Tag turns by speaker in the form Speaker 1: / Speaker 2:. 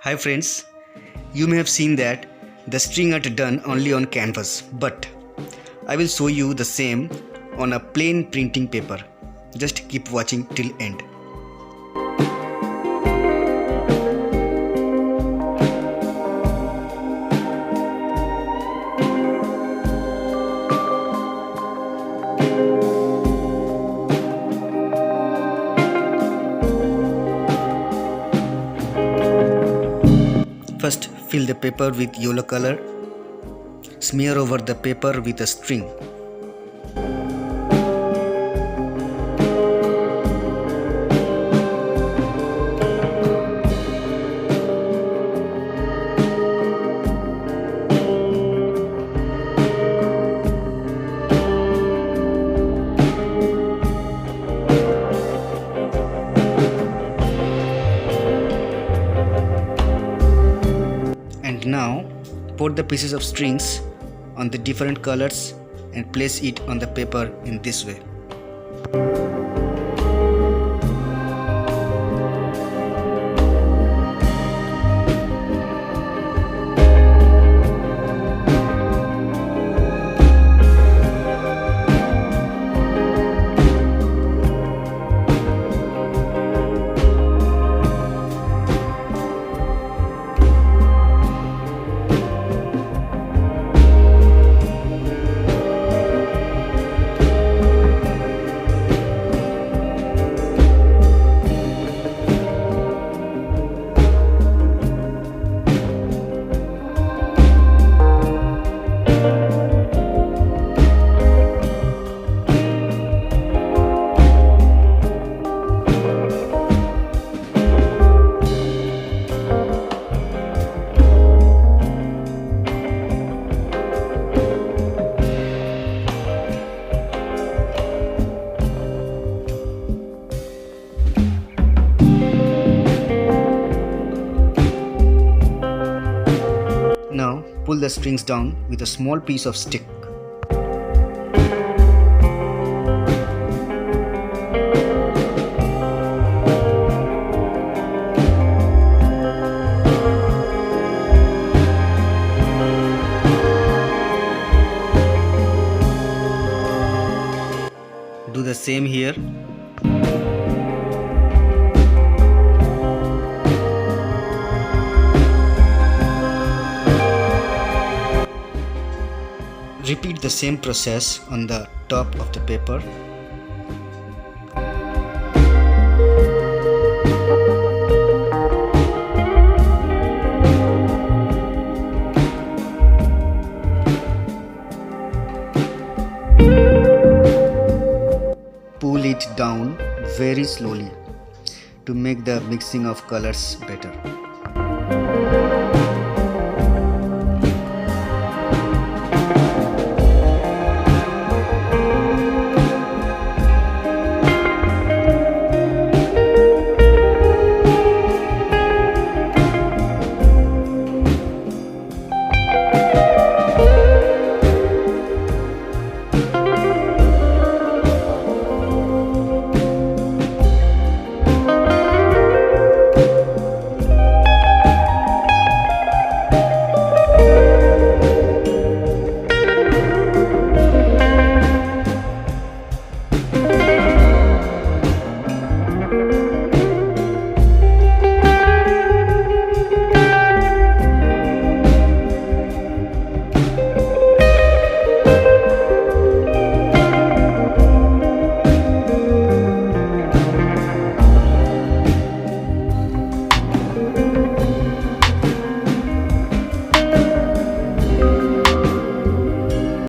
Speaker 1: Hi friends, you may have seen that the string art done only on canvas, but I will show you the same on a plain printing paper. Just keep watching till end. First, fill the paper with yellow color. Smear over the paper with a string. And now pour the pieces of strings on the different colors and place it on the paper in this way. Now pull the strings down with a small piece of stick. Do the same here. Repeat the same process on the top of the paper. Pull it down very slowly to make the mixing of colors better.